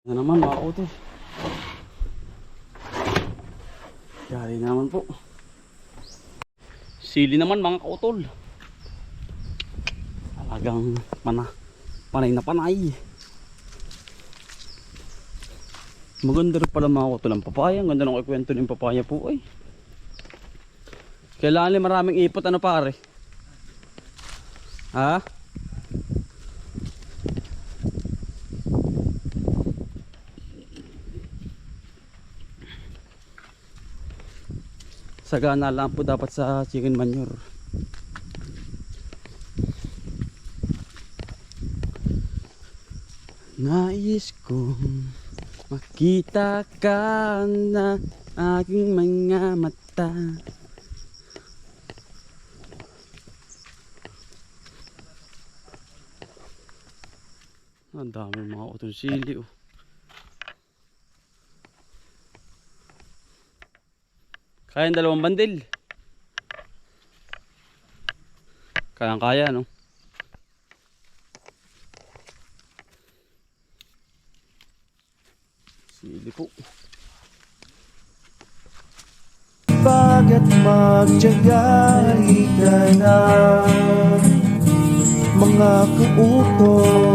Na naman mga kautol. Yari na naman po. Sili naman mga kautol. Talagang panay na panay. Maganda rin pala mga kautol ang papaya. Ang ganda ng ikwento ng papaya po ay. Kailangan maraming ipot ano pare? Ha? Sagana lang po dapat sa chicken manure. Nais kong makita ka na aking mga mata. Ang dami mga utensili oh. Kaya yung dalawang bandil. Kayang-kaya, no? Sili po. Pagkat magtiyaga ka na, mga kautoy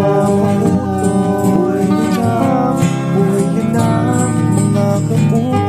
na, buhay ka na, mga kautoy.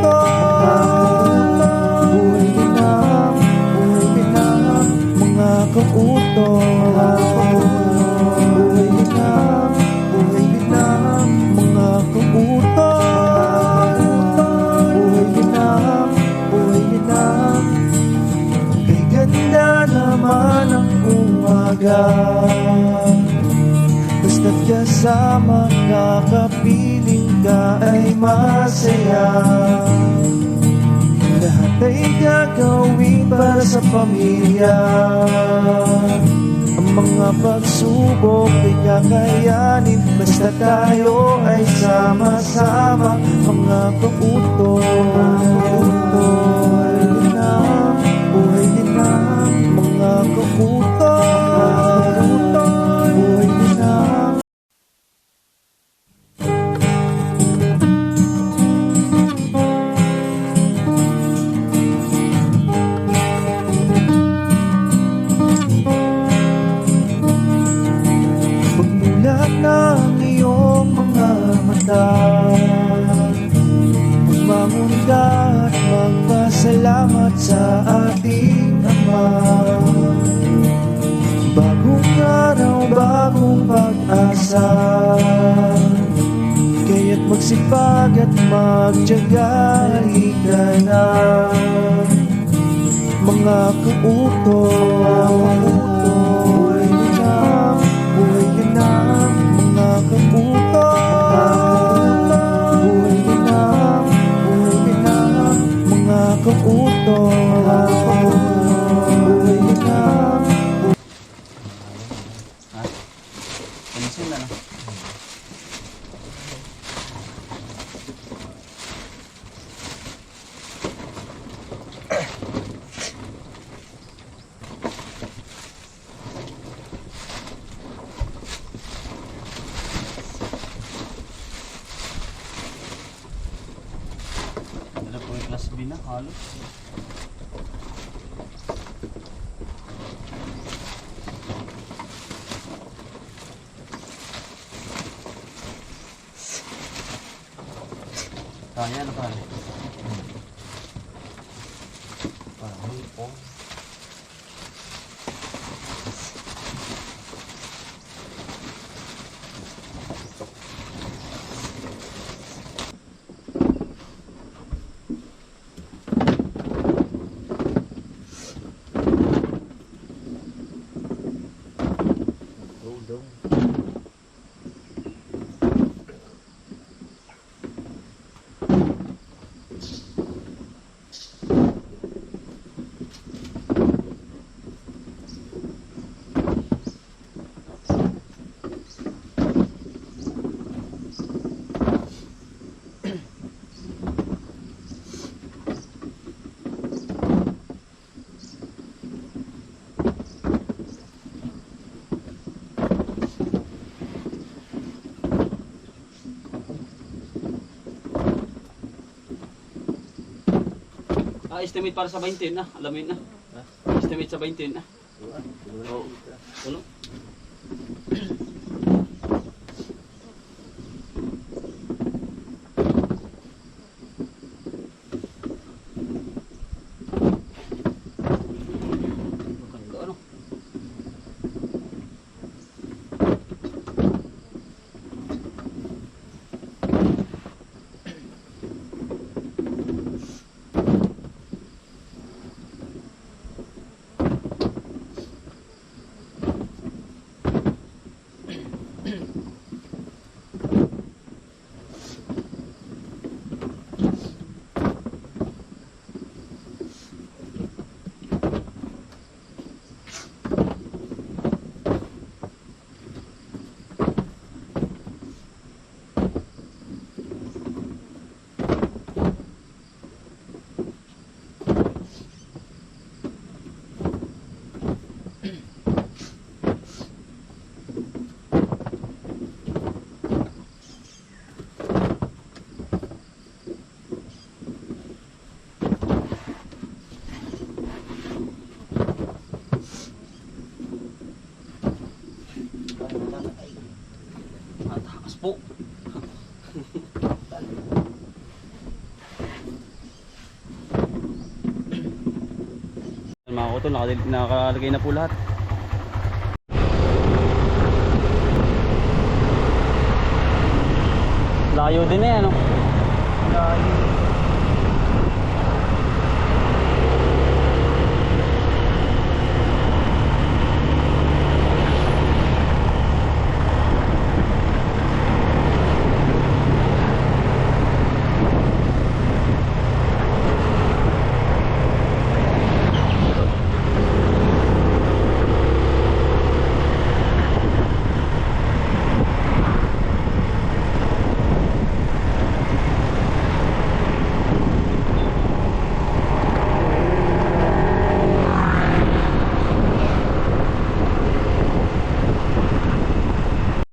Basta't kasama ka, kapiling ka ay masaya. Lahat ay gagawin para sa pamilya. Ang mga pagsubok ay kakayanin, basta tayo ay sama-sama. Mga kautoy na, buhay din na, mga kautoy. Magbangon ka at magpasalamat sa ating Ama. Bagong araw, bagong pag-asa, kaya't magsipag at magtiyaga ka na, mga kautoy na, buhay ka na, mga kautoy. Class B na halos. Kaya na pare. Parang po. Estimate para sa 20 na. Alamin na. Estimate sa 20 na. Oo. Ano? Maganda ano? Matakas po. Mga kutol, nakalagay na po lahat. Layo din eh, ano? Layo.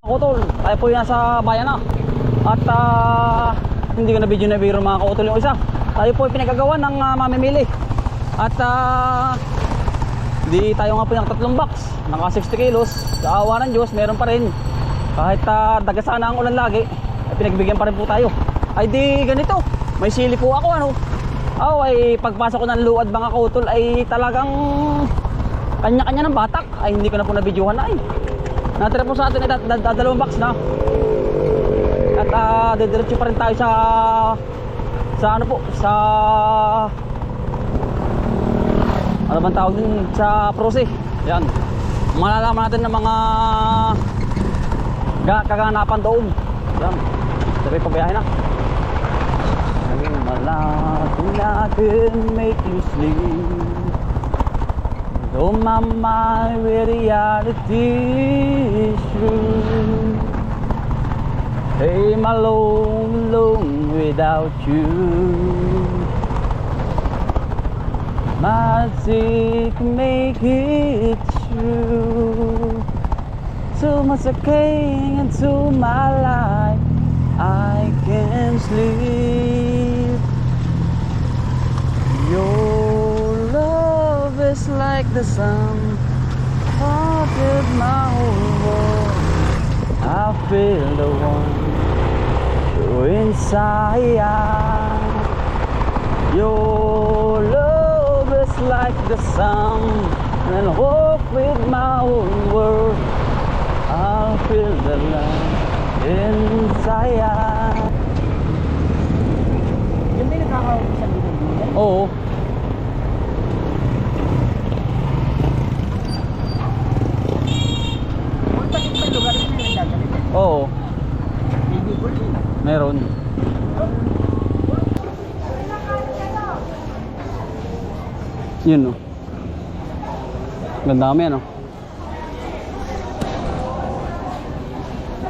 Kautol, tayo po yung nasa bayan na. At hindi ko na video na biro mga kautol yung isa. Tayo po yung pinagagawa ng mamimili. At di tayo nga po yung 3 box, naka 60 kilos. Sa awa ng Diyos, meron pa rin. Kahit dagasana ang ulan lagi, ay pinagbigyan pa rin po tayo. Ay di ganito, may sili po ako ano. Ay pagpasok ko ng luad mga kautol ay talagang kanya-kanya ng batak. Ay hindi ko na po na videohan na ay. Natira po sa atin ay 2 box na. At didiretso pa rin tayo sa ano po, sa ano bang tawag din, sa Prose. Yan. Malalaman natin ng mga kaganapan doon. Yan. Sabay pabiyahe na. Malalaman natin make you sleep. Though my mind with reality is true. Hey, my alone without you. My sick make it true. Too much I came into my life, I can't sleep. Your love is like the sun, haunted my whole world. I feel the one inside. Your love is like the sun, and walk with my whole world. I feel the love inside. Yung may nagkakaroon sa bibig. Oo. Kung bakit may lugar na nagkakaroon? Oo. Hindi ko rin. Meron. Yun, no. Ganda kami, ano.